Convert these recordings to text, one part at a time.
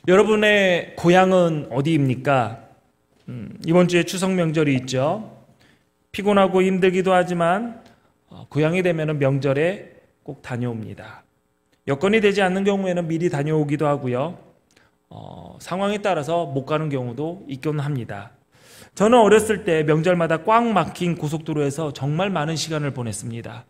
여러분의 고향은 어디입니까? 이번 주에 추석 명절이 있죠. 피곤하고 힘들기도 하지만 고향이 되면 명절에 꼭 다녀옵니다. 여건이 되지 않는 경우에는 미리 다녀오기도 하고요. 상황에 따라서 못 가는 경우도 있긴 합니다. 저는 어렸을 때 명절마다 꽉 막힌 고속도로에서 정말 많은 시간을 보냈습니다.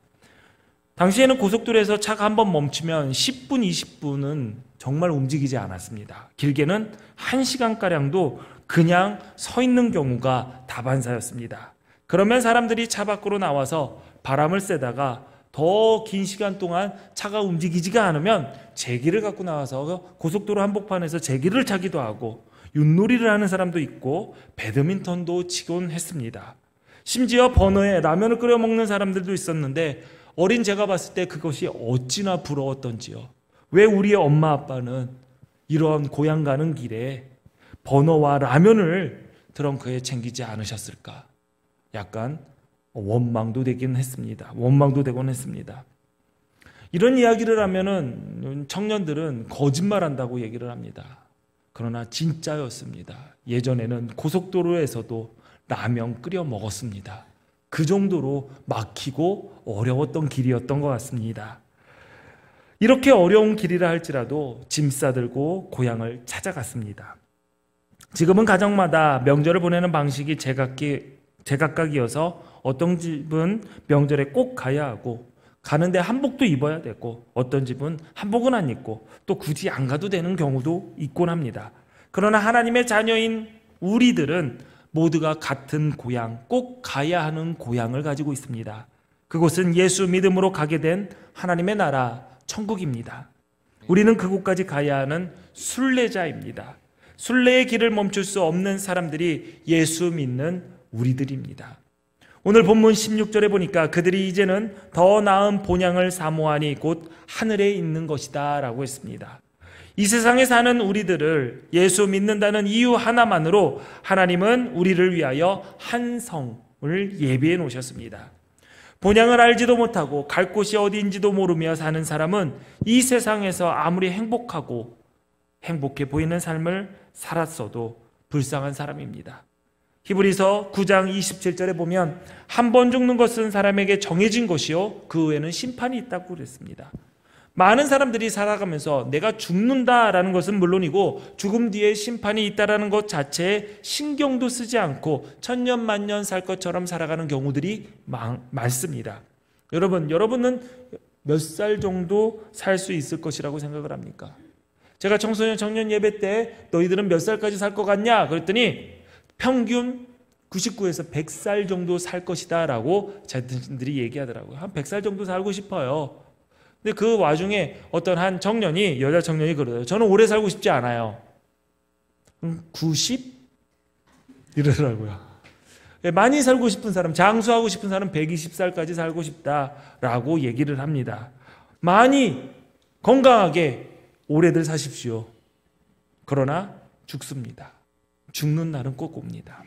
당시에는 고속도로에서 차가 한번 멈추면 10분, 20분은 정말 움직이지 않았습니다. 길게는 1시간가량도 그냥 서 있는 경우가 다반사였습니다. 그러면 사람들이 차 밖으로 나와서 바람을 쐬다가 더 긴 시간 동안 차가 움직이지가 않으면 제기를 갖고 나와서 고속도로 한복판에서 제기를 차기도 하고 윷놀이를 하는 사람도 있고 배드민턴도 치곤 했습니다. 심지어 버너에 라면을 끓여 먹는 사람들도 있었는데 어린 제가 봤을 때 그것이 어찌나 부러웠던지요. 왜 우리의 엄마 아빠는 이런 고향 가는 길에 버너와 라면을 트렁크에 챙기지 않으셨을까? 약간 원망도 되긴 했습니다. 원망도 되곤 했습니다. 이런 이야기를 하면은 청년들은 거짓말한다고 얘기를 합니다. 그러나 진짜였습니다. 예전에는 고속도로에서도 라면 끓여 먹었습니다. 그 정도로 막히고 어려웠던 길이었던 것 같습니다. 이렇게 어려운 길이라 할지라도 짐 싸들고 고향을 찾아갔습니다. 지금은 가정마다 명절을 보내는 방식이 제각각이어서 어떤 집은 명절에 꼭 가야 하고 가는데 한복도 입어야 되고 어떤 집은 한복은 안 입고 또 굳이 안 가도 되는 경우도 있곤 합니다. 그러나 하나님의 자녀인 우리들은 모두가 같은 고향, 꼭 가야 하는 고향을 가지고 있습니다. 그곳은 예수 믿음으로 가게 된 하나님의 나라, 천국입니다. 우리는 그곳까지 가야 하는 순례자입니다. 순례의 길을 멈출 수 없는 사람들이 예수 믿는 우리들입니다. 오늘 본문 16절에 보니까 그들이 이제는 더 나은 본향을 사모하니 곧 하늘에 있는 것이다 라고 했습니다. 이 세상에 사는 우리들을 예수 믿는다는 이유 하나만으로 하나님은 우리를 위하여 한 성을 예비해 놓으셨습니다. 본향을 알지도 못하고 갈 곳이 어디인지도 모르며 사는 사람은 이 세상에서 아무리 행복해 보이는 삶을 살았어도 불쌍한 사람입니다. 히브리서 9장 27절에 보면 한 번 죽는 것은 사람에게 정해진 것이요 그 후에는 심판이 있다고 그랬습니다. 많은 사람들이 살아가면서 내가 죽는다라는 것은 물론이고 죽음 뒤에 심판이 있다라는 것 자체에 신경도 쓰지 않고 천년만년 살 것처럼 살아가는 경우들이 많습니다. 여러분은 몇 살 정도 살 수 있을 것이라고 생각을 합니까? 제가 청소년 청년 예배 때 너희들은 몇 살까지 살 것 같냐? 그랬더니 평균 99에서 100살 정도 살 것이다 라고 자신들이 얘기하더라고요. 한 100살 정도 살고 싶어요. 근데 그 와중에 어떤 한 청년이, 여자 청년이 그러더라고요. 저는 오래 살고 싶지 않아요. 90? 이러더라고요. 많이 살고 싶은 사람, 장수하고 싶은 사람 120살까지 살고 싶다라고 얘기를 합니다. 많이 건강하게 오래들 사십시오. 그러나 죽습니다. 죽는 날은 꼭 옵니다.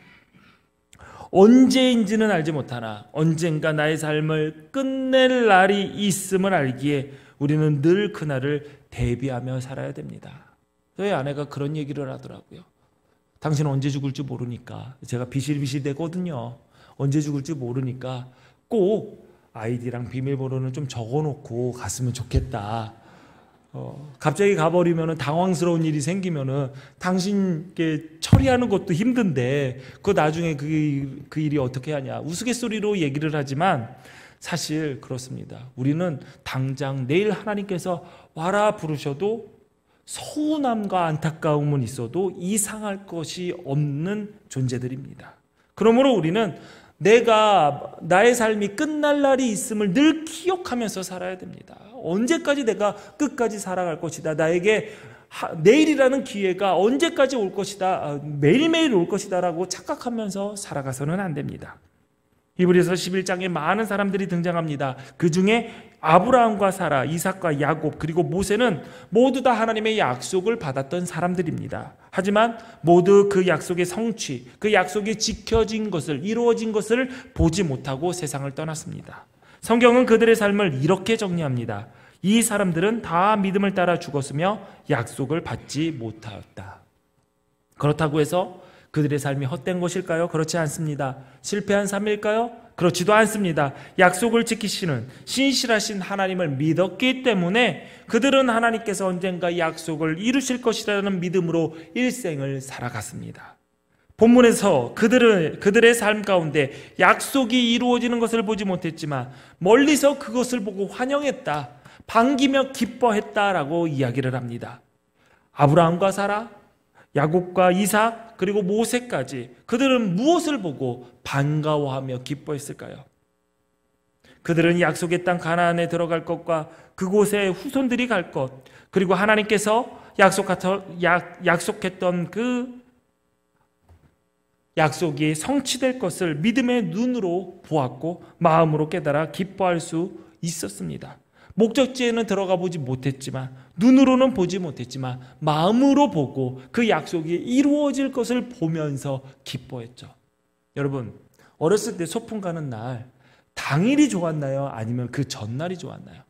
언제인지는 알지 못하나 언젠가 나의 삶을 끝낼 날이 있음을 알기에 우리는 늘 그날을 대비하며 살아야 됩니다. 저희 아내가 그런 얘기를 하더라고요. 당신은 언제 죽을지 모르니까. 제가 비실비실대거든요. 언제 죽을지 모르니까 꼭 아이디랑 비밀번호는 좀 적어놓고 갔으면 좋겠다. 갑자기 가버리면 당황스러운 일이 생기면은 당신께 처리하는 것도 힘든데 그 나중에 그 일이 어떻게 하냐 우스갯소리로 얘기를 하지만 사실 그렇습니다. 우리는 당장 내일 하나님께서 와라 부르셔도 서운함과 안타까움은 있어도 이상할 것이 없는 존재들입니다. 그러므로 우리는 나의 삶이 끝날 날이 있음을 늘 기억하면서 살아야 됩니다. 언제까지 내가 끝까지 살아갈 것이다. 나에게 내일이라는 기회가 언제까지 올 것이다. 매일매일 올 것이다 라고 착각하면서 살아가서는 안 됩니다. 히브리서 11장에 많은 사람들이 등장합니다. 그 중에 아브라함과 사라, 이삭과 야곱, 그리고 모세는 모두 다 하나님의 약속을 받았던 사람들입니다. 하지만 모두 그 약속의 성취, 그 약속이 지켜진 것을, 이루어진 것을 보지 못하고 세상을 떠났습니다. 성경은 그들의 삶을 이렇게 정리합니다. 이 사람들은 다 믿음을 따라 죽었으며 약속을 받지 못하였다. 그렇다고 해서 그들의 삶이 헛된 것일까요? 그렇지 않습니다. 실패한 삶일까요? 그렇지도 않습니다. 약속을 지키시는 신실하신 하나님을 믿었기 때문에 그들은 하나님께서 언젠가 약속을 이루실 것이라는 믿음으로 일생을 살아갔습니다. 본문에서 그들의 삶 가운데 약속이 이루어지는 것을 보지 못했지만 멀리서 그것을 보고 환영했다, 반기며 기뻐했다라고 이야기를 합니다. 아브라함과 사라, 야곱과 이삭, 그리고 모세까지 그들은 무엇을 보고 반가워하며 기뻐했을까요? 그들은 약속의 땅 가나안에 들어갈 것과 그곳에 후손들이 갈 것, 그리고 하나님께서 약속했던 그 약속이 성취될 것을 믿음의 눈으로 보았고 마음으로 깨달아 기뻐할 수 있었습니다. 목적지에는 들어가 보지 못했지만, 눈으로는 보지 못했지만 마음으로 보고 그 약속이 이루어질 것을 보면서 기뻐했죠. 여러분, 어렸을 때 소풍 가는 날 당일이 좋았나요? 아니면 그 전날이 좋았나요?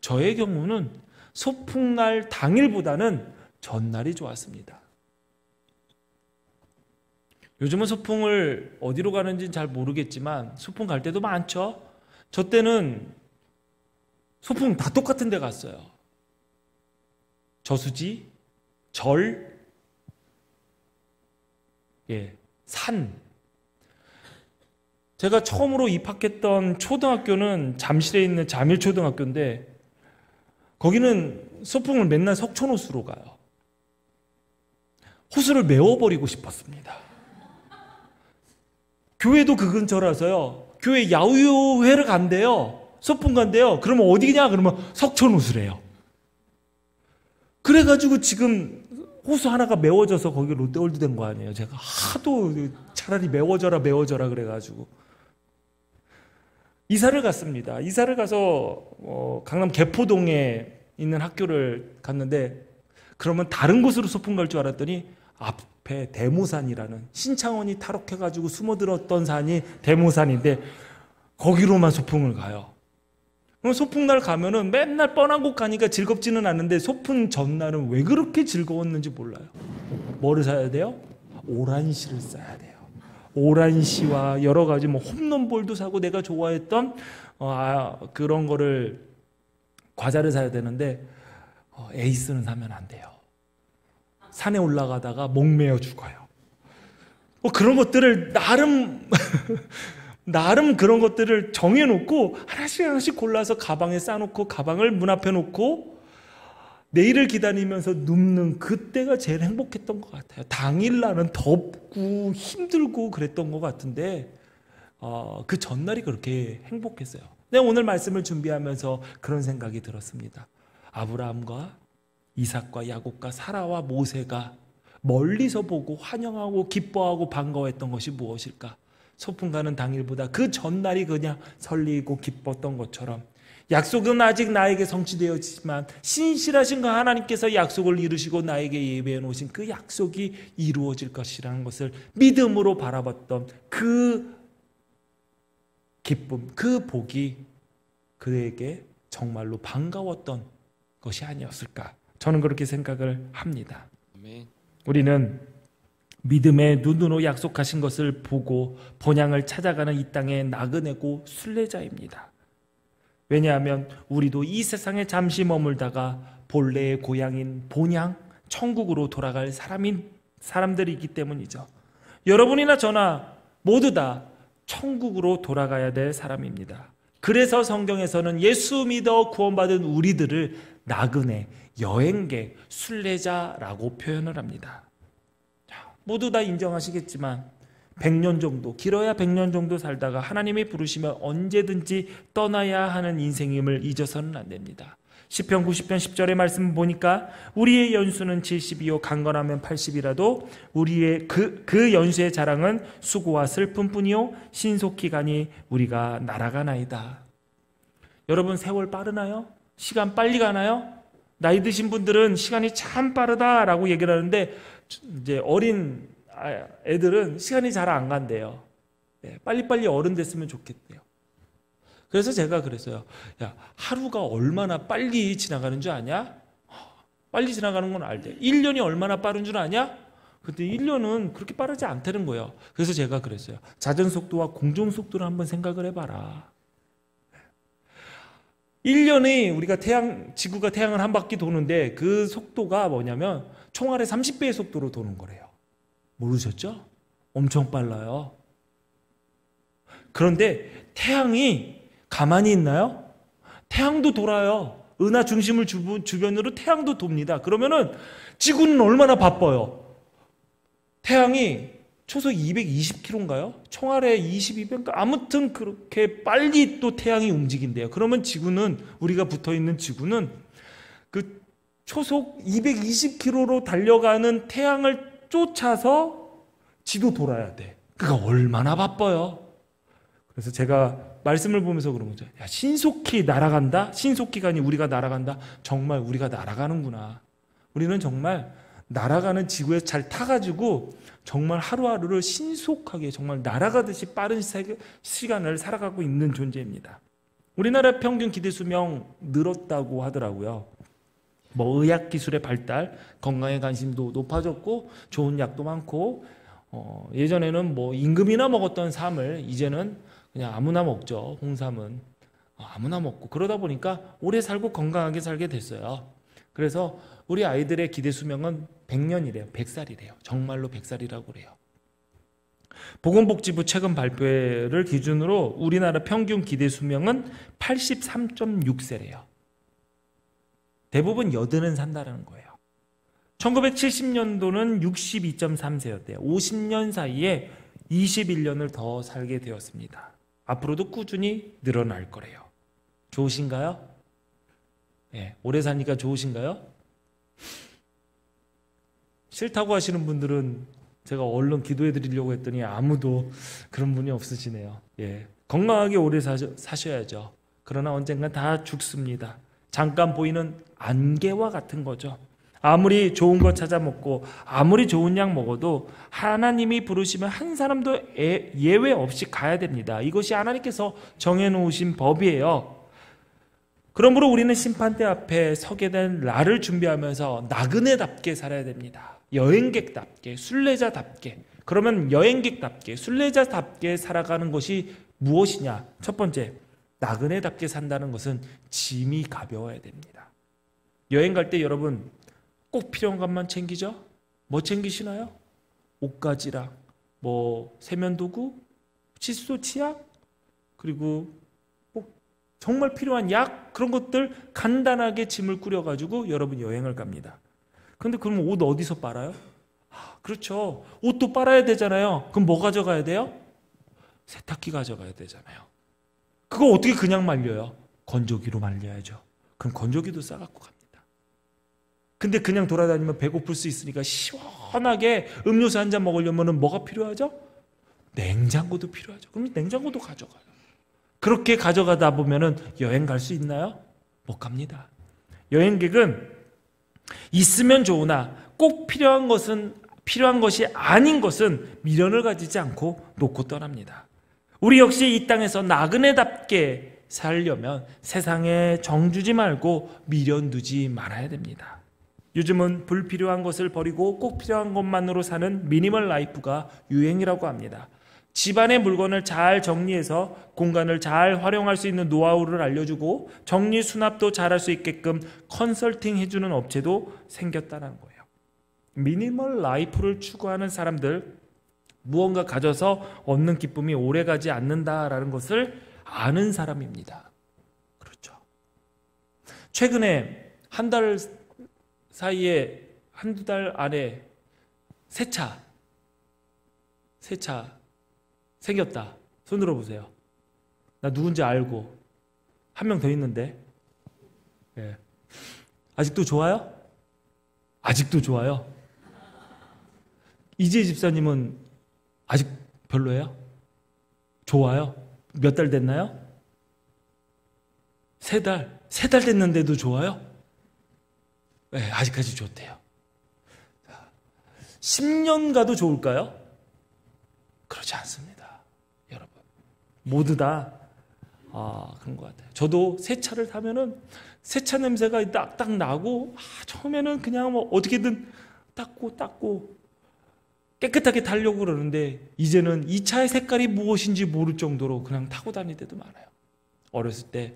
저의 경우는 소풍날 당일보다는 전날이 좋았습니다. 요즘은 소풍을 어디로 가는지는 잘 모르겠지만 소풍 갈 때도 많죠. 저 때는 소풍 다 똑같은 데 갔어요. 저수지, 절, 산. 제가 처음으로 입학했던 초등학교는 잠실에 있는 잠일초등학교인데 거기는 소풍을 맨날 석촌호수로 가요. 호수를 메워버리고 싶었습니다. 교회도 그 근처라서요. 교회 야유회를 간대요. 소풍 간대요. 그러면 어디냐? 그러면 석촌호수래요. 그래가지고 지금 호수 하나가 메워져서 거기 롯데월드 된 거 아니에요. 제가 하도 차라리 메워져라 그래가지고 이사를 갔습니다. 이사를 가서 강남 개포동에 있는 학교를 갔는데 그러면 다른 곳으로 소풍 갈 줄 알았더니 앞에 대모산이라는, 신창원이 탈옥해가지고 숨어들었던 산이 대모산인데 거기로만 소풍을 가요. 소풍날 가면은 맨날 뻔한 곳 가니까 즐겁지는 않은데 소풍 전날은 왜 그렇게 즐거웠는지 몰라요. 뭐를 사야 돼요? 오란시를 사야 돼요. 오란시와 여러 가지 홈런볼도 사고 내가 좋아했던 그런 거를, 과자를 사야 되는데 에이스는 사면 안 돼요. 산에 올라가다가 목매어 죽어요. 그런 것들을 나름 그런 것들을 정해놓고 하나씩 골라서 가방에 싸놓고 가방을 문 앞에 놓고 내일을 기다리면서 눕는 그때가 제일 행복했던 것 같아요. 당일날은 덥고 힘들고 그랬던 것 같은데 그 전날이 그렇게 행복했어요. 내가 오늘 말씀을 준비하면서 그런 생각이 들었습니다. 아브라함과 이삭과 야곱과 사라와 모세가 멀리서 보고 환영하고 기뻐하고 반가워했던 것이 무엇일까? 소풍 가는 당일보다 그 전날이 그냥 설레고 기뻤던 것처럼 약속은 아직 나에게 성취되었지만 신실하신 그 하나님께서 약속을 이루시고 나에게 예배해 놓으신 그 약속이 이루어질 것이라는 것을 믿음으로 바라봤던 그 기쁨, 그 복이 그에게 정말로 반가웠던 것이 아니었을까? 저는 그렇게 생각을 합니다. 우리는 믿음의 눈으로 약속하신 것을 보고 본향을 찾아가는 이 땅의 나그네고 순례자입니다. 왜냐하면 우리도 이 세상에 잠시 머물다가 본래의 고향인 본향, 천국으로 돌아갈 사람들이기 때문이죠. 여러분이나 저나 모두 다 천국으로 돌아가야 될 사람입니다. 그래서 성경에서는 예수 믿어 구원받은 우리들을 나그네, 여행객, 순례자라고 표현을 합니다. 모두 다 인정하시겠지만 100년 정도, 길어야 100년 정도 살다가 하나님이 부르시면 언제든지 떠나야 하는 인생임을 잊어서는 안 됩니다. 시편 90편 10절의 말씀 보니까 우리의 연수는 70이요 강건하면 80이라도 우리의 그 연수의 자랑은 수고와 슬픔뿐이요 신속히 가니 우리가 날아가나이다. 여러분, 세월 빠르나요? 시간 빨리 가나요? 나이 드신 분들은 시간이 참 빠르다라고 얘기를 하는데 이제 어린 애들은 시간이 잘 안 간대요. 빨리빨리 어른 됐으면 좋겠대요. 그래서 제가 그랬어요. 야, 하루가 얼마나 빨리 지나가는 줄 아냐? 빨리 지나가는 건 알대. 1년이 얼마나 빠른 줄 아냐? 근데 1년은 그렇게 빠르지 않다는 거예요. 그래서 제가 그랬어요. 자전 속도와 공중 속도를 한번 생각을 해봐라. 1년이 우리가 지구가 태양을 한 바퀴 도는데 그 속도가 뭐냐면 총알의 30배의 속도로 도는 거래요. 모르셨죠? 엄청 빨라요. 그런데 태양이 가만히 있나요? 태양도 돌아요. 은하 중심을 주변으로 태양도 돕니다. 그러면은 지구는 얼마나 바빠요? 태양이 초속 220km인가요? 총알의 22배인가? 아무튼 그렇게 빨리 또 태양이 움직인대요. 그러면 지구는, 우리가 붙어있는 지구는 그 초속 220km로 달려가는 태양을 쫓아서 지도 돌아야 돼. 그러니까 얼마나 바빠요. 그래서 제가 말씀을 보면서 그런 거죠. 야, 신속히 날아간다? 신속히가 아니 우리가 날아간다? 정말 우리가 날아가는구나. 우리는 정말 날아가는 지구에 잘 타가지고 정말 하루하루를 신속하게 정말 날아가듯이 빠른 시간을 살아가고 있는 존재입니다. 우리나라 평균 기대수명 늘었다고 하더라고요. 뭐 의학기술의 발달, 건강에 관심도 높아졌고 좋은 약도 많고 예전에는 뭐 임금이나 먹었던 삶을 이제는 그냥 아무나 먹죠. 홍삼은 아무나 먹고 그러다 보니까 오래 살고 건강하게 살게 됐어요. 그래서 우리 아이들의 기대수명은 100년이래요. 100살이래요. 정말로 100살이라고 그래요. 보건복지부 최근 발표를 기준으로 우리나라 평균 기대수명은 83.6세래요. 대부분 여든은 산다는 거예요. 1970년도는 62.3세였대요. 50년 사이에 21년을 더 살게 되었습니다. 앞으로도 꾸준히 늘어날 거래요. 좋으신가요? 네, 오래 사니까 좋으신가요? 싫다고 하시는 분들은 제가 얼른 기도해 드리려고 했더니 아무도 그런 분이 없으시네요. 예, 건강하게 오래 사셔야죠. 그러나 언젠간 다 죽습니다. 잠깐 보이는 안개와 같은 거죠. 아무리 좋은 거 찾아 먹고 아무리 좋은 약 먹어도 하나님이 부르시면 한 사람도 예외 없이 가야 됩니다. 이것이 하나님께서 정해놓으신 법이에요. 그러므로 우리는 심판대 앞에 서게 된 날을 준비하면서 나그네답게 살아야 됩니다. 여행객답게, 순례자답게. 그러면 여행객답게, 순례자답게 살아가는 것이 무엇이냐? 첫 번째, 나그네답게 산다는 것은 짐이 가벼워야 됩니다. 여행 갈 때 여러분 꼭 필요한 것만 챙기죠? 뭐 챙기시나요? 옷가지랑 뭐 세면도구, 칫솔, 치약, 그리고 꼭 정말 필요한 약, 그런 것들 간단하게 짐을 꾸려가지고 여러분 여행을 갑니다. 그런데 그럼 옷 어디서 빨아요? 그렇죠. 옷도 빨아야 되잖아요. 그럼 뭐 가져가야 돼요? 세탁기 가져가야 되잖아요. 그거 어떻게 그냥 말려요? 건조기로 말려야죠. 그럼 건조기도 싸갖고 갑니다. 근데 그냥 돌아다니면 배고플 수 있으니까 시원하게 음료수 한 잔 먹으려면 뭐가 필요하죠? 냉장고도 필요하죠. 그럼 냉장고도 가져가요. 그렇게 가져가다 보면은 여행 갈 수 있나요? 못 갑니다. 여행객은 있으면 좋으나 꼭 필요한 것이 아닌 것은 미련을 가지지 않고 놓고 떠납니다. 우리 역시 이 땅에서 나그네답게 살려면 세상에 정주지 말고 미련 두지 말아야 됩니다. 요즘은 불필요한 것을 버리고 꼭 필요한 것만으로 사는 미니멀 라이프가 유행이라고 합니다. 집안의 물건을 잘 정리해서 공간을 잘 활용할 수 있는 노하우를 알려주고 정리 수납도 잘할 수 있게끔 컨설팅 해주는 업체도 생겼다는 거예요. 미니멀 라이프를 추구하는 사람들, 무언가 가져서 얻는 기쁨이 오래가지 않는다라는 것을 아는 사람입니다. 그렇죠. 최근에 한 달 사이에 한두 달 안에 새 차 생겼다. 손 들어보세요. 나 누군지 알고 한 명 더 있는데. 예. 아직도 좋아요? 아직도 좋아요? 이재 집사님은 아직 별로예요? 좋아요? 몇 달 됐나요? 3달 됐는데도 좋아요? 네, 아직까지 좋대요. 10년 가도 좋을까요? 그렇지 않습니다. 여러분 모두 다 그런 것 같아요. 저도 새 차를 타면은 새 차 냄새가 딱딱 나고 처음에는 그냥 뭐 어떻게든 닦고 깨끗하게 타려고 그러는데 이제는 이 차의 색깔이 무엇인지 모를 정도로 그냥 타고 다닐 때도 많아요. 어렸을 때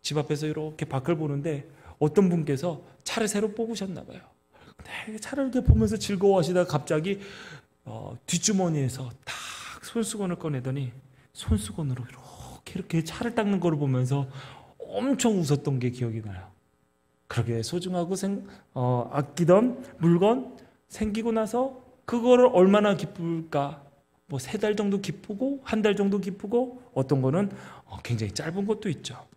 집 앞에서 이렇게 밖을 보는데 어떤 분께서 차를 새로 뽑으셨나 봐요. 근데 차를 이렇게 보면서 즐거워하시다가 갑자기 뒷주머니에서 딱 손수건을 꺼내더니 손수건으로 이렇게 차를 닦는 걸 보면서 엄청 웃었던 게 기억이 나요. 그러게 소중하고 아끼던 물건 생기고 나서 그거를 얼마나 기쁠까. 뭐 3달 정도 기쁘고 1달 정도 기쁘고 어떤 거는 굉장히 짧은 것도 있죠.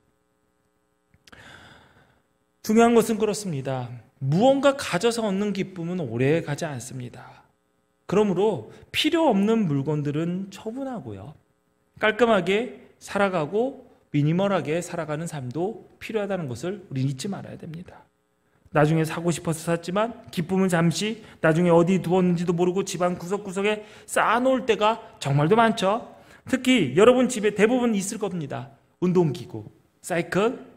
중요한 것은 그렇습니다. 무언가 가져서 얻는 기쁨은 오래 가지 않습니다. 그러므로 필요 없는 물건들은 처분하고요. 깔끔하게 살아가고 미니멀하게 살아가는 삶도 필요하다는 것을 우리는 잊지 말아야 됩니다. 나중에 사고 싶어서 샀지만 기쁨은 잠시, 나중에 어디 두었는지도 모르고 집안 구석구석에 쌓아놓을 때가 정말도 많죠. 특히 여러분 집에 대부분 있을 겁니다. 운동기구, 사이클,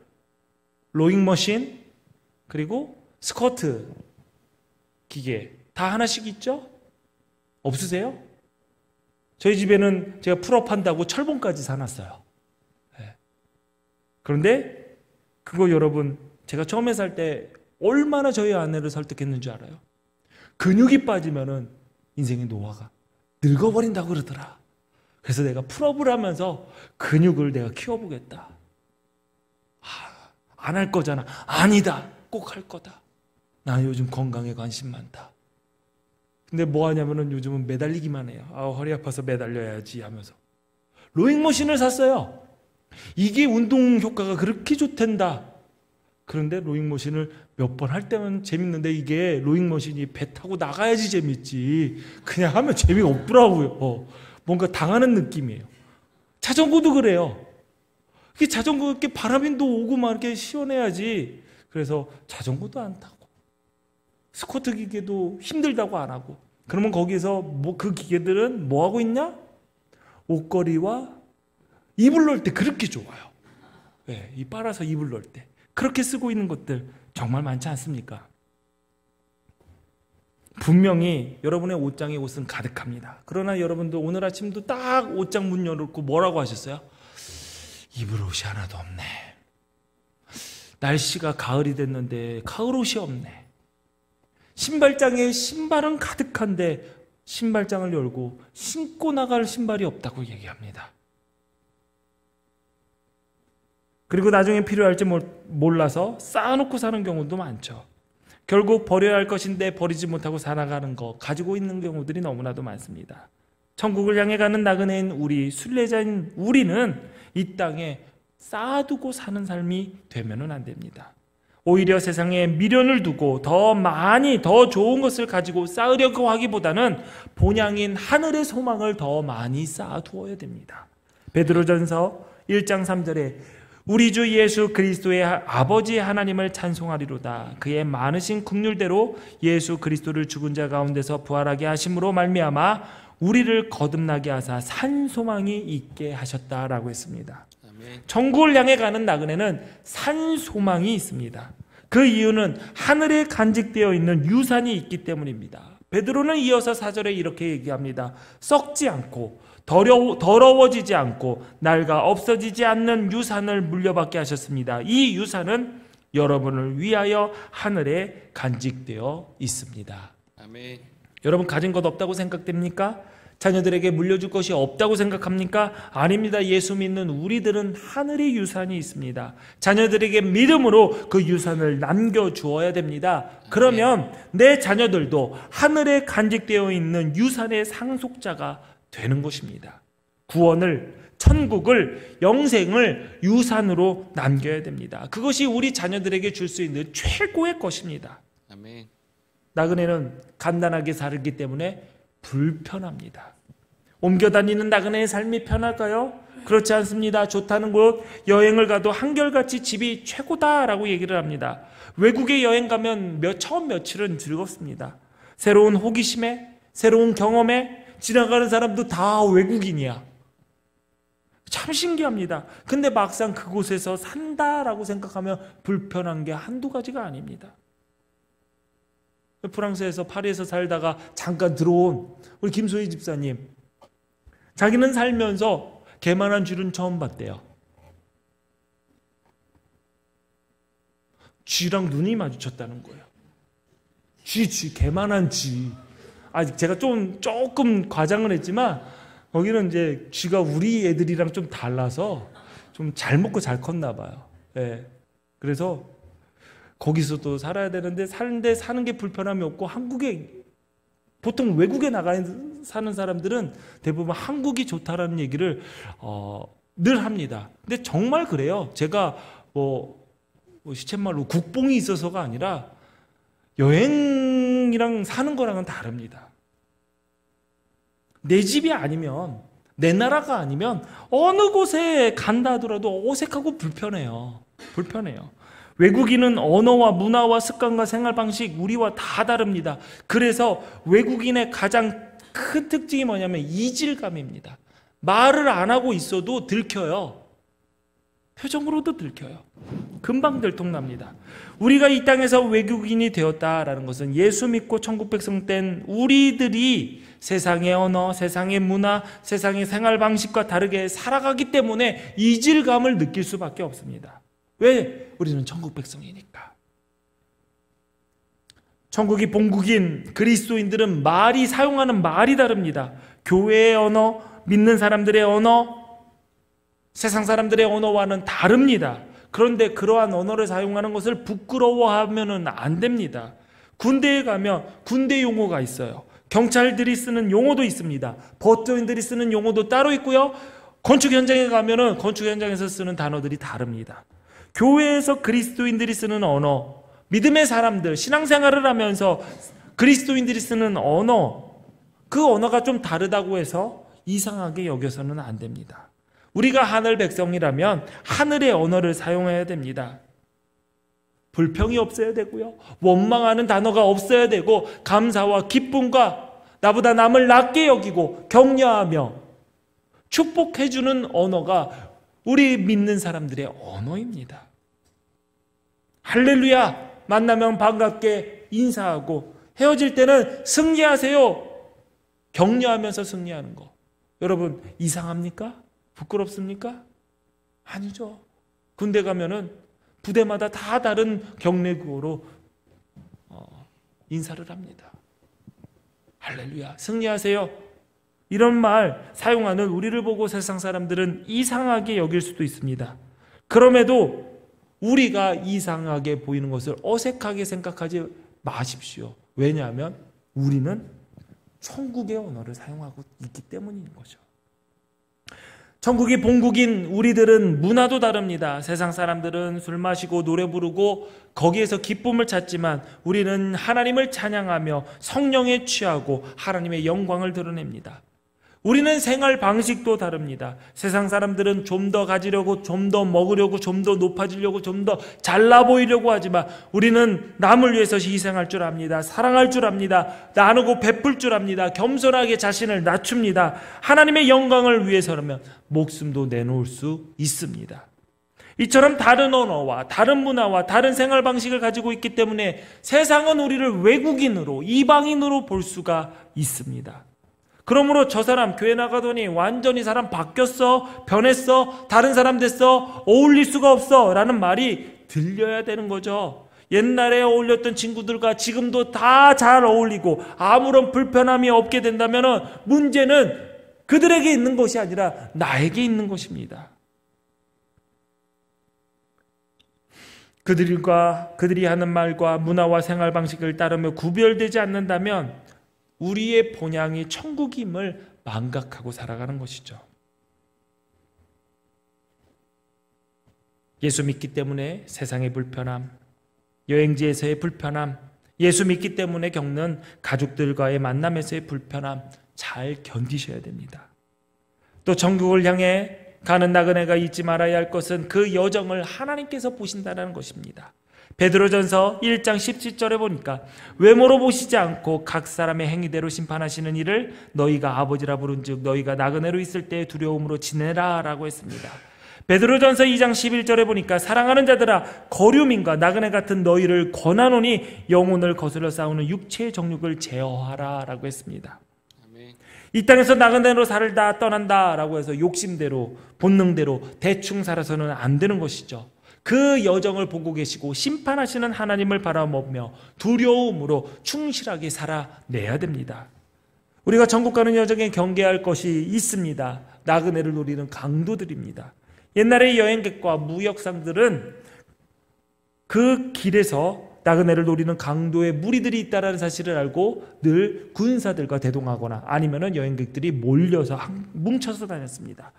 로잉머신, 그리고 스쿼트 기계 다 하나씩 있죠? 없으세요? 저희 집에는 제가 풀업 한다고 철봉까지 사놨어요. 네. 그런데 그거 여러분 제가 처음에 살 때 얼마나 저희 아내를 설득했는 줄 알아요? 근육이 빠지면은 인생의 노화가 늙어버린다고 그러더라. 그래서 내가 풀업을 하면서 근육을 내가 키워보겠다. 안 할 거잖아. 아니다. 꼭 할 거다. 나 요즘 건강에 관심 많다. 근데 뭐 하냐면은 요즘은 매달리기만 해요. 허리 아파서 매달려야지 하면서. 로잉머신을 샀어요. 이게 운동 효과가 그렇게 좋단다. 그런데 로잉머신을 몇 번 할 때면 재밌는데 이게 로잉머신이 배 타고 나가야지 재밌지. 그냥 하면 재미가 없더라고요. 뭔가 당하는 느낌이에요. 자전거도 그래요. 이게 자전거 이렇게 바람인도 오고 막 이렇게 시원해야지. 그래서 자전거도 안 타고 스쿼트 기계도 힘들다고 안 하고. 그러면 거기서 그 기계들은 뭐 하고 있냐? 옷걸이와 이불 넣을 때 그렇게 좋아요. 네, 이 빨아서 이불 넣을 때 그렇게 쓰고 있는 것들 정말 많지 않습니까? 분명히 여러분의 옷장에 옷은 가득합니다. 그러나 여러분도 오늘 아침도 딱 옷장 문 열어놓고 뭐라고 하셨어요? 입을 옷이 하나도 없네. 날씨가 가을이 됐는데 가을 옷이 없네. 신발장에 신발은 가득한데 신발장을 열고 신고 나갈 신발이 없다고 얘기합니다. 그리고 나중에 필요할지 몰라서 쌓아놓고 사는 경우도 많죠. 결국 버려야 할 것인데 버리지 못하고 살아가는 거, 가지고 있는 경우들이 너무나도 많습니다. 천국을 향해 가는 나그네인 우리, 순례자인 우리는 이 땅에 쌓아두고 사는 삶이 되면은 안 됩니다. 오히려 세상에 미련을 두고 더 많이 더 좋은 것을 가지고 쌓으려고 하기보다는 본향인 하늘의 소망을 더 많이 쌓아두어야 됩니다. 베드로전서 1장 3절에 우리 주 예수 그리스도의 아버지 하나님을 찬송하리로다. 그의 많으신 긍휼대로 예수 그리스도를 죽은 자 가운데서 부활하게 하심으로 말미암아 우리를 거듭나게 하사 산 소망이 있게 하셨다라고 했습니다. 아멘. 천국을 향해 가는 나그네는 산 소망이 있습니다. 그 이유는 하늘에 간직되어 있는 유산이 있기 때문입니다. 베드로는 이어서 4절에 이렇게 얘기합니다. 썩지 않고 더러워지지 않고 낡아 없어지지 않는 유산을 물려받게 하셨습니다. 이 유산은 여러분을 위하여 하늘에 간직되어 있습니다. 아멘. 여러분 가진 것 없다고 생각됩니까? 자녀들에게 물려줄 것이 없다고 생각합니까? 아닙니다. 예수 믿는 우리들은 하늘의 유산이 있습니다. 자녀들에게 믿음으로 그 유산을 남겨주어야 됩니다. 그러면 내 자녀들도 하늘에 간직되어 있는 유산의 상속자가 되는 것입니다. 구원을, 천국을, 영생을 유산으로 남겨야 됩니다. 그것이 우리 자녀들에게 줄 수 있는 최고의 것입니다. 아멘. 나그네는 간단하게 살기 때문에 불편합니다. 옮겨 다니는 나그네의 삶이 편할까요? 그렇지 않습니다. 좋다는 곳 여행을 가도 한결같이 집이 최고다라고 얘기를 합니다. 외국에 여행 가면 처음 며칠은 즐겁습니다. 새로운 호기심에, 새로운 경험에 지나가는 사람도 다 외국인이야. 참 신기합니다. 근데 막상 그곳에서 산다라고 생각하면 불편한 게 한두 가지가 아닙니다. 프랑스에서 파리에서 살다가 잠깐 들어온 우리 김소희 집사님, 자기는 살면서 개만한 쥐는 처음 봤대요. 쥐랑 눈이 마주쳤다는 거예요. 개만한 쥐. 제가 조금 과장을 했지만 거기는 이제 쥐가 우리 애들이랑 좀 달라서 좀 잘 먹고 잘 컸나 봐요. 네. 그래서 거기서도 살아야 되는데 사는 게 불편함이 없고, 한국에 보통 외국에 사는 사람들은 대부분 한국이 좋다라는 얘기를 늘 합니다. 근데 정말 그래요. 제가 시쳇말로 국뽕이 있어서가 아니라 여행이랑 사는 거랑은 다릅니다. 내 집이 아니면, 내 나라가 아니면 어느 곳에 간다 하더라도 어색하고 불편해요. 외국인은 언어와 문화와 습관과 생활 방식 우리와 다 다릅니다. 그래서 외국인의 가장 큰 특징이 뭐냐면 이질감입니다. 말을 안 하고 있어도 들켜요. 표정으로도 들켜요. 금방 들통납니다. 우리가 이 땅에서 외국인이 되었다라는 것은 예수 믿고 천국 백성 된 우리들이 세상의 언어, 세상의 문화, 세상의 생활 방식과 다르게 살아가기 때문에 이질감을 느낄 수밖에 없습니다. 왜? 우리는 천국 백성이니까. 천국이 본국인 그리스도인들은 사용하는 말이 다릅니다. 교회의 언어, 믿는 사람들의 언어, 세상 사람들의 언어와는 다릅니다. 그런데 그러한 언어를 사용하는 것을 부끄러워하면 안 됩니다. 군대에 가면 군대 용어가 있어요. 경찰들이 쓰는 용어도 있습니다. 법조인들이 쓰는 용어도 따로 있고요. 건축 현장에 가면은 건축 현장에서 쓰는 단어들이 다릅니다. 교회에서 그리스도인들이 쓰는 언어, 믿음의 사람들, 신앙생활을 하면서 그리스도인들이 쓰는 언어, 그 언어가 좀 다르다고 해서 이상하게 여겨서는 안 됩니다. 우리가 하늘 백성이라면 하늘의 언어를 사용해야 됩니다. 불평이 없어야 되고요. 원망하는 단어가 없어야 되고, 감사와 기쁨과 나보다 남을 낮게 여기고 격려하며 축복해주는 언어가 우리 믿는 사람들의 언어입니다. 할렐루야! 만나면 반갑게 인사하고, 헤어질 때는 승리하세요! 격려하면서 승리하는 거. 여러분, 이상합니까? 부끄럽습니까? 아니죠. 군대 가면은 부대마다 다 다른 격려구호로 인사를 합니다. 할렐루야, 승리하세요. 이런 말 사용하는 우리를 보고 세상 사람들은 이상하게 여길 수도 있습니다. 그럼에도 우리가 이상하게 보이는 것을 어색하게 생각하지 마십시오. 왜냐하면 우리는 천국의 언어를 사용하고 있기 때문인 거죠. 천국이 본국인 우리들은 문화도 다릅니다. 세상 사람들은 술 마시고 노래 부르고 거기에서 기쁨을 찾지만, 우리는 하나님을 찬양하며 성령에 취하고 하나님의 영광을 드러냅니다. 우리는 생활 방식도 다릅니다. 세상 사람들은 좀 더 가지려고, 좀 더 먹으려고, 좀 더 높아지려고, 좀 더 잘나 보이려고 하지만, 우리는 남을 위해서 희생할 줄 압니다. 사랑할 줄 압니다. 나누고 베풀 줄 압니다. 겸손하게 자신을 낮춥니다. 하나님의 영광을 위해서라면 목숨도 내놓을 수 있습니다. 이처럼 다른 언어와 다른 문화와 다른 생활 방식을 가지고 있기 때문에 세상은 우리를 외국인으로, 이방인으로 볼 수가 있습니다. 그러므로 저 사람 교회 나가더니 완전히 사람 바뀌었어, 변했어, 다른 사람 됐어, 어울릴 수가 없어 라는 말이 들려야 되는 거죠. 옛날에 어울렸던 친구들과 지금도 다 잘 어울리고 아무런 불편함이 없게 된다면 문제는 그들에게 있는 것이 아니라 나에게 있는 것입니다. 그들이 하는 말과 문화와 생활 방식을 따르며 구별되지 않는다면 우리의 본향이 천국임을 망각하고 살아가는 것이죠. 예수 믿기 때문에 세상의 불편함, 여행지에서의 불편함, 예수 믿기 때문에 겪는 가족들과의 만남에서의 불편함 잘 견디셔야 됩니다. 또 천국을 향해 가는 나그네가 잊지 말아야 할 것은 그 여정을 하나님께서 보신다는 것입니다. 베드로전서 1장 17절에 보니까 외모로 보시지 않고 각 사람의 행위대로 심판하시는 이를 너희가 아버지라 부른즉 너희가 나그네로 있을 때 두려움으로 지내라 라고 했습니다. 베드로전서 2장 11절에 보니까 사랑하는 자들아 거류민과 나그네 같은 너희를 권하노니 영혼을 거슬러 싸우는 육체의 정욕을 제어하라 라고 했습니다. 이 땅에서 나그네로 살다 떠난다 라고 해서 욕심대로 본능대로 대충 살아서는 안 되는 것이죠. 그 여정을 보고 계시고 심판하시는 하나님을 바라보며 두려움으로 충실하게 살아내야 됩니다. 우리가 천국 가는 여정에 경계할 것이 있습니다. 나그네를 노리는 강도들입니다. 옛날의 여행객과 무역상들은 그 길에서 나그네를 노리는 강도의 무리들이 있다는 사실을 알고 늘 군사들과 대동하거나 아니면 여행객들이 몰려서 뭉쳐서 다녔습니다.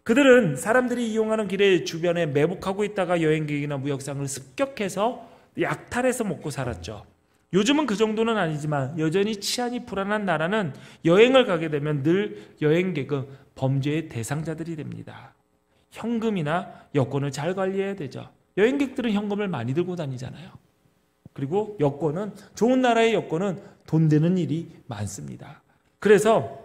그들은 사람들이 이용하는 길의 주변에 매복하고 있다가 여행객이나 무역상을 습격해서 약탈해서 먹고 살았죠. 요즘은 그 정도는 아니지만 여전히 치안이 불안한 나라는 여행을 가게 되면 늘 여행객은 범죄의 대상자들이 됩니다. 현금이나 여권을 잘 관리해야 되죠. 여행객들은 현금을 많이 들고 다니잖아요. 그리고 여권은 좋은 나라의 여권은 돈 되는 일이 많습니다. 그래서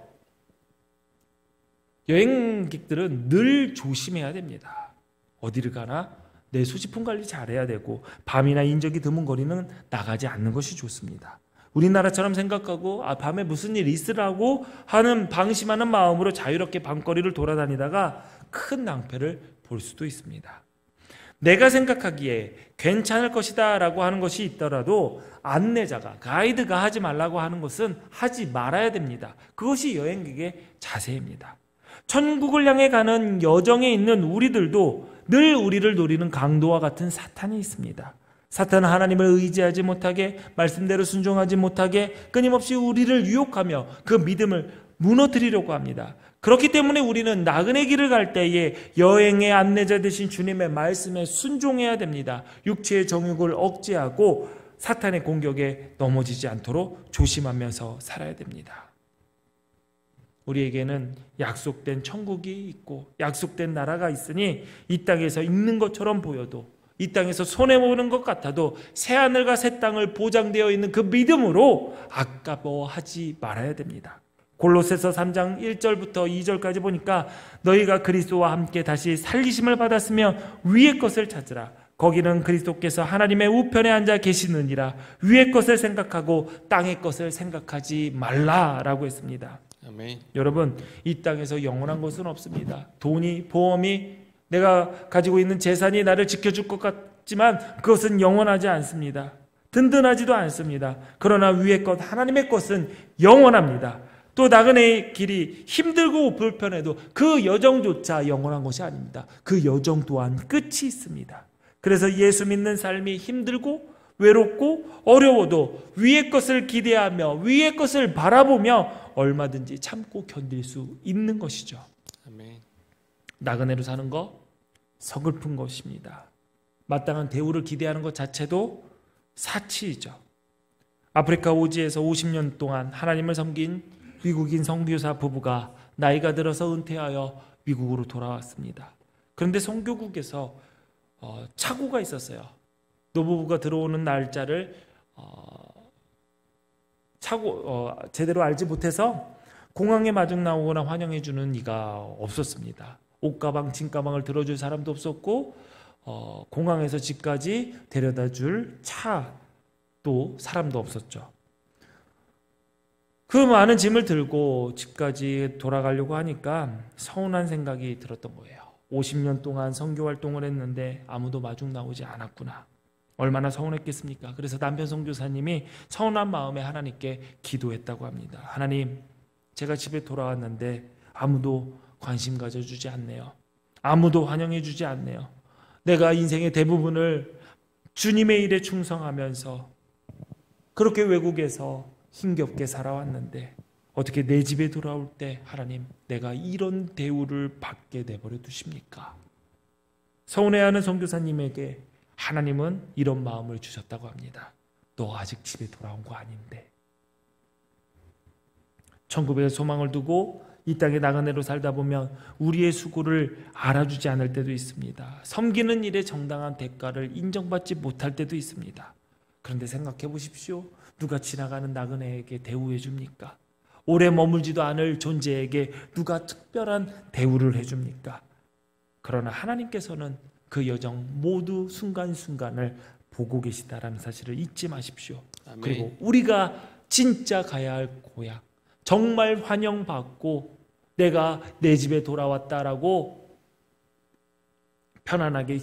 여행객들은 늘 조심해야 됩니다. 어디를 가나 내 소지품 관리 잘해야 되고 밤이나 인적이 드문 거리는 나가지 않는 것이 좋습니다. 우리나라처럼 생각하고 밤에 무슨 일 있으라고 하는 방심하는 마음으로 자유롭게 밤거리를 돌아다니다가 큰 낭패를 볼 수도 있습니다. 내가 생각하기에 괜찮을 것이다 라고 하는 것이 있더라도 안내자가 가이드가 하지 말라고 하는 것은 하지 말아야 됩니다. 그것이 여행객의 자세입니다. 천국을 향해 가는 여정에 있는 우리들도 늘 우리를 노리는 강도와 같은 사탄이 있습니다. 사탄은 하나님을 의지하지 못하게, 말씀대로 순종하지 못하게 끊임없이 우리를 유혹하며 그 믿음을 무너뜨리려고 합니다. 그렇기 때문에 우리는 나그네 길을 갈 때에 여행의 안내자 되신 주님의 말씀에 순종해야 됩니다. 육체의 정욕을 억제하고 사탄의 공격에 넘어지지 않도록 조심하면서 살아야 됩니다. 우리에게는 약속된 천국이 있고 약속된 나라가 있으니 이 땅에서 있는 것처럼 보여도 이 땅에서 손해보는 것 같아도 새하늘과 새 땅을 보장되어 있는 그 믿음으로 아까워하지 말아야 됩니다. 골로새서 3장 1절부터 2절까지 보니까 너희가 그리스도와 함께 다시 살리심을 받았으며 위의 것을 찾으라. 거기는 그리스도께서 하나님의 우편에 앉아 계시느니라. 위의 것을 생각하고 땅의 것을 생각하지 말라라고 했습니다. 아멘. 여러분, 이 땅에서 영원한 것은 없습니다. 돈이, 보험이, 내가 가지고 있는 재산이 나를 지켜줄 것 같지만 그것은 영원하지 않습니다. 든든하지도 않습니다. 그러나 위의 것, 하나님의 것은 영원합니다. 또 나그네의 길이 힘들고 불편해도 그 여정조차 영원한 것이 아닙니다. 그 여정 또한 끝이 있습니다. 그래서 예수 믿는 삶이 힘들고 외롭고 어려워도 위의 것을 기대하며 위의 것을 바라보며 얼마든지 참고 견딜 수 있는 것이죠. 아멘. 나그네로 사는 거 서글픈 것입니다. 마땅한 대우를 기대하는 것 자체도 사치이죠. 아프리카 오지에서 50년 동안 하나님을 섬긴 미국인 선교사 부부가 나이가 들어서 은퇴하여 미국으로 돌아왔습니다. 그런데 선교국에서 착오가 있었어요. 노부부가 들어오는 날짜를 제대로 알지 못해서 공항에 마중 나오거나 환영해주는 이가 없었습니다. 옷가방, 짐가방을 들어줄 사람도 없었고 공항에서 집까지 데려다줄 차도 사람도 없었죠. 그 많은 짐을 들고 집까지 돌아가려고 하니까 서운한 생각이 들었던 거예요. 50년 동안 선교 활동을 했는데 아무도 마중 나오지 않았구나. 얼마나 서운했겠습니까? 그래서 남편 선교사님이 서운한 마음에 하나님께 기도했다고 합니다. 하나님, 제가 집에 돌아왔는데 아무도 관심 가져주지 않네요. 아무도 환영해주지 않네요. 내가 인생의 대부분을 주님의 일에 충성하면서 그렇게 외국에서 힘겹게 살아왔는데 어떻게 내 집에 돌아올 때 하나님, 내가 이런 대우를 받게 내버려 두십니까? 서운해하는 선교사님에게 하나님은 이런 마음을 주셨다고 합니다. 너 아직 집에 돌아온 거 아닌데. 천국에 소망을 두고 이 땅에 나그네로 살다 보면 우리의 수고를 알아주지 않을 때도 있습니다. 섬기는 일에 정당한 대가를 인정받지 못할 때도 있습니다. 그런데 생각해 보십시오. 누가 지나가는 나그네에게 대우해 줍니까? 오래 머물지도 않을 존재에게 누가 특별한 대우를 해줍니까? 그러나 하나님께서는 그 여정 모두 순간순간을 보고 계시다라는 사실을 잊지 마십시오. 아멘. 그리고 우리가 진짜 가야 할 고향, 정말 환영받고 내가 내 집에 돌아왔다라고 편안하게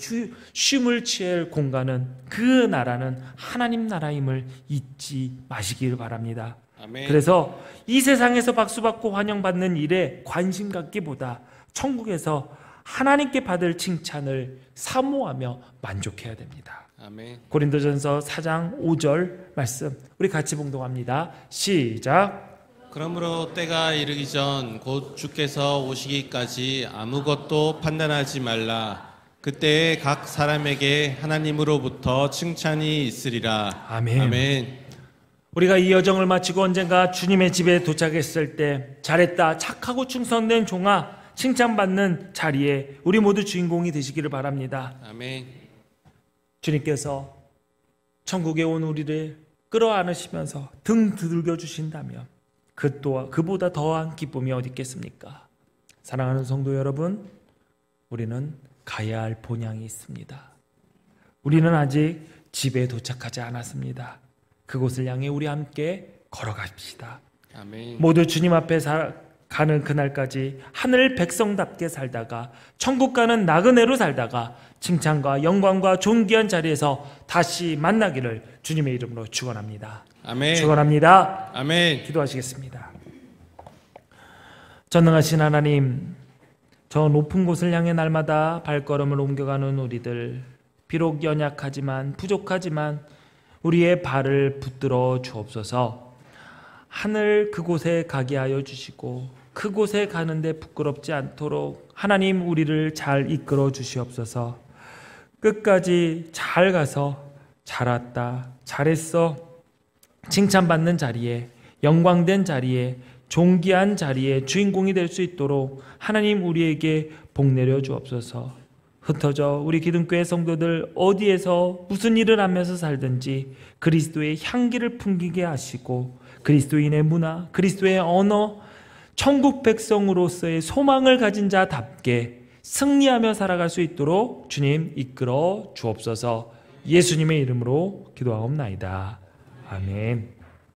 쉼을 취할 공간은, 그 나라는 하나님 나라임을 잊지 마시길 바랍니다. 아멘. 그래서 이 세상에서 박수받고 환영받는 일에 관심 갖기보다 천국에서 하나님께 받을 칭찬을 사모하며 만족해야 됩니다. 아멘. 고린도전서 4장 5절 말씀 우리 같이 봉독합니다. 시작. 그러므로 때가 이르기 전 곧 주께서 오시기까지 아무것도 판단하지 말라. 그때에 각 사람에게 하나님으로부터 칭찬이 있으리라. 아멘. 아멘. 우리가 이 여정을 마치고 언젠가 주님의 집에 도착했을 때 잘했다, 착하고 충성된 종아, 칭찬받는 자리에 우리 모두 주인공이 되시기를 바랍니다. 아멘. 주님께서 천국에 온 우리를 끌어안으시면서 등 두들겨 주신다면 그보다 더한 기쁨이 어디 있겠습니까? 사랑하는 성도 여러분, 우리는 가야 할 본향이 있습니다. 우리는 아직 집에 도착하지 않았습니다. 그곳을 향해 우리 함께 걸어갑시다. 아멘. 모두 주님 앞에 가는 그날까지 하늘 백성답게 살다가 천국 가는 나그네로 살다가 칭찬과 영광과 존귀한 자리에서 다시 만나기를 주님의 이름으로 축원합니다. 아멘. 축원합니다. 아멘. 기도하시겠습니다. 전능하신 하나님, 저 높은 곳을 향해 날마다 발걸음을 옮겨가는 우리들, 비록 연약하지만 부족하지만 우리의 발을 붙들어 주옵소서. 하늘 그곳에 가게 하여 주시고 그곳에 가는데 부끄럽지 않도록 하나님 우리를 잘 이끌어 주시옵소서. 끝까지 잘 가서 잘 왔다, 잘했어, 칭찬받는 자리에, 영광된 자리에, 존귀한 자리에 주인공이 될 수 있도록 하나님 우리에게 복 내려 주옵소서. 흩어져 우리 기둥교회 성도들 어디에서 무슨 일을 하면서 살든지 그리스도의 향기를 풍기게 하시고 그리스도인의 문화, 그리스도의 언어, 천국 백성으로서의 소망을 가진 자답게 승리하며 살아갈 수 있도록 주님 이끌어 주옵소서. 예수님의 이름으로 기도하옵나이다. 아멘.